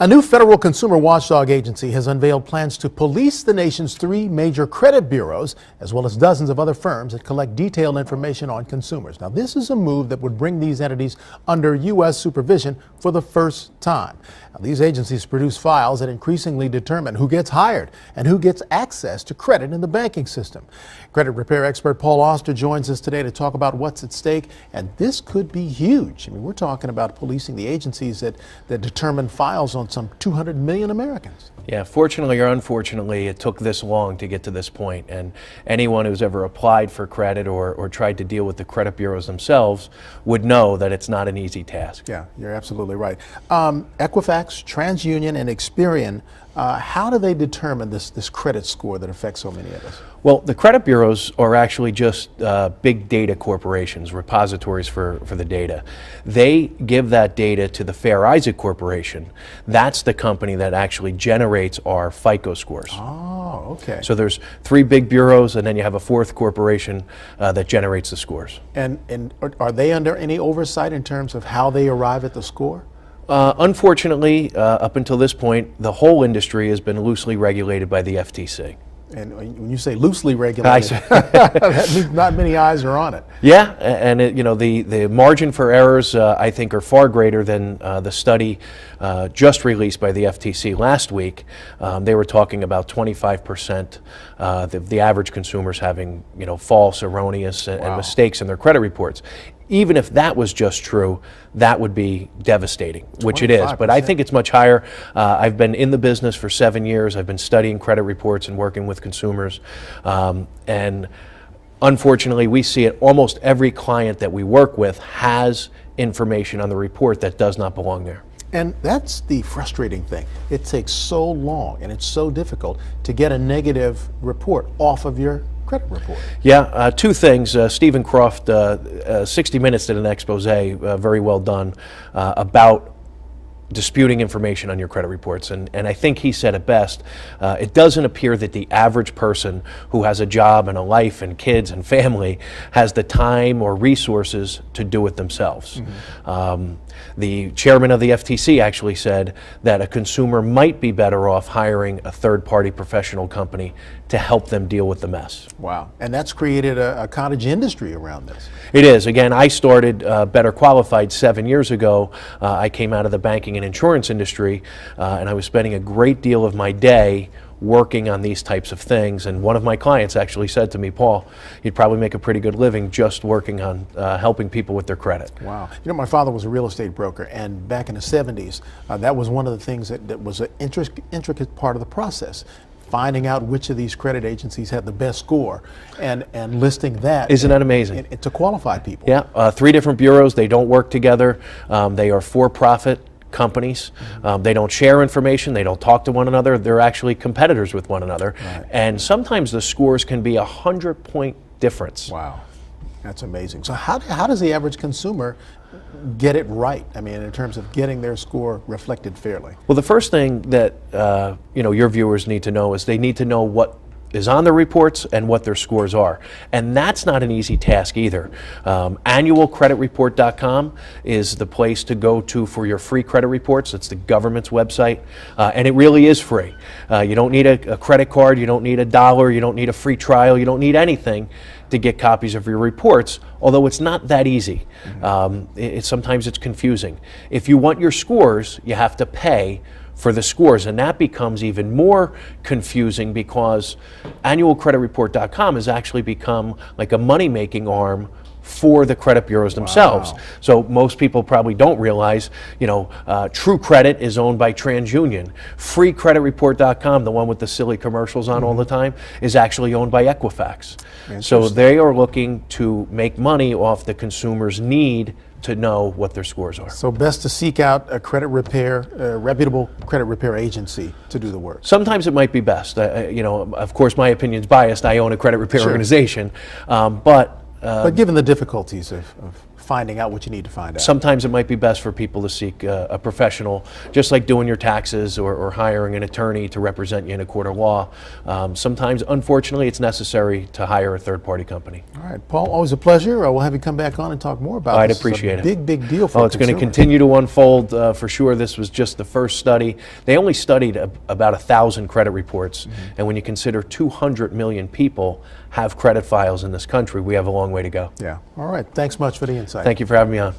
A new federal consumer watchdog agency has unveiled plans to police the nation's 3 major credit bureaus, as well as dozens of other firms that collect detailed information on consumers. Now, this is a move that would bring these entities under U.S. supervision for the first time. Now, these agencies produce files that increasingly determine who gets hired and who gets access to credit in the banking system. Credit repair expert Paul Auster joins us today to talk about what's at stake, and this could be huge. I mean, we're talking about policing the agencies that determine files on some 200 million Americans. Yeah, fortunately or unfortunately, it took this long to get to this point, and anyone who's ever applied for credit or tried to deal with the credit bureaus themselves would know that it's not an easy task. Yeah, you're absolutely right. Equifax, TransUnion, and Experian, how do they determine this credit score that affects so many of us? Well, the credit bureaus are actually just big data corporations, repositories for the data. They give that data to the Fair Isaac Corporation. That's the company that actually generates our FICO scores. Oh, okay. So there's 3 big bureaus, and then you have a 4th corporation that generates the scores. And are they under any oversight in terms of how they arrive at the score? Unfortunately, up until this point, the whole industry has been loosely regulated by the FTC. And when you say loosely regulated, that means not many eyes are on it. Yeah, and the margin for errors, I think, are far greater than the study just released by the FTC last week. They were talking about 25% the average consumers having false, erroneous, and mistakes in their credit reports. Even if that was just true, that would be devastating, which it is. But I think it's much higher. I've been in the business for 7 years. I've been studying credit reports and working with consumers. And unfortunately, we see it. Almost every client that we work with has information on the report that does not belong there. And that's the frustrating thing. It takes so long and it's so difficult to get a negative report off of your credit report. Yeah, 2 things. Stephen Croft, 60 Minutes did an expose, very well done, about disputing information on your credit reports, and I think he said it best. It doesn't appear that the average person who has a job and a life and kids and family has the time or resources to do it themselves. Mm-hmm. The chairman of the FTC actually said that a consumer might be better off hiring a third-party professional company to help them deal with the mess. Wow, and that's created a cottage industry around this. It is. Again, I started Better Qualified 7 years ago. I came out of the banking and insurance industry, and I was spending a great deal of my day working on these types of things. And one of my clients actually said to me, Paul, you'd probably make a pretty good living just working on helping people with their credit. Wow. My father was a real estate broker, and back in the 70s, that was one of the things that was an intricate part of the process. Finding out which of these credit agencies had the best score and listing that. Isn't that amazing? To qualify people. Yeah, 3 different bureaus. They don't work together. They are for-profit companies. Mm-hmm. They don't share information. They don't talk to one another. They're actually competitors with one another. Right. And sometimes the scores can be 100-point difference. Wow, that's amazing. So how does the average consumer get it right? I mean, in terms of getting their score reflected fairly. Well, the first thing that your viewers need to know is they need to know what is on their reports and what their scores are. And that's not an easy task either. Annualcreditreport.com is the place to go to for your free credit reports. It's the government's website, and it really is free. You don't need a credit card, you don't need $1, you don't need a free trial, you don't need anything to get copies of your reports, although it's not that easy. Mm-hmm. Sometimes it's confusing. If you want your scores, you have to pay for the scores, and that becomes even more confusing because annualcreditreport.com has actually become like a money-making arm for the credit bureaus themselves. Wow. So most people probably don't realize, True Credit is owned by TransUnion. FreeCreditReport.com, the one with the silly commercials on all the time, is actually owned by Equifax. So they are looking to make money off the consumer's need to know what their scores are. So best to seek out a credit repair, reputable credit repair agency to do the work. Sometimes it might be best. Of course, my opinion's biased. I own a credit repair organization, but But given the difficulties of finding out what you need to find out. Sometimes it might be best for people to seek a professional, just like doing your taxes or hiring an attorney to represent you in a court of law. Sometimes, unfortunately, it's necessary to hire a third-party company. All right, Paul, always a pleasure. We'll have you come back on and talk more about I'd this. appreciate it. Big deal for Well, it's going to consumers. continue to unfold for sure. This was just the first study. They only studied about 1,000 credit reports, and when you consider 200 million people have credit files in this country, we have a long way to go. Yeah. All right. Thanks much for the insight. Thank you for having me on.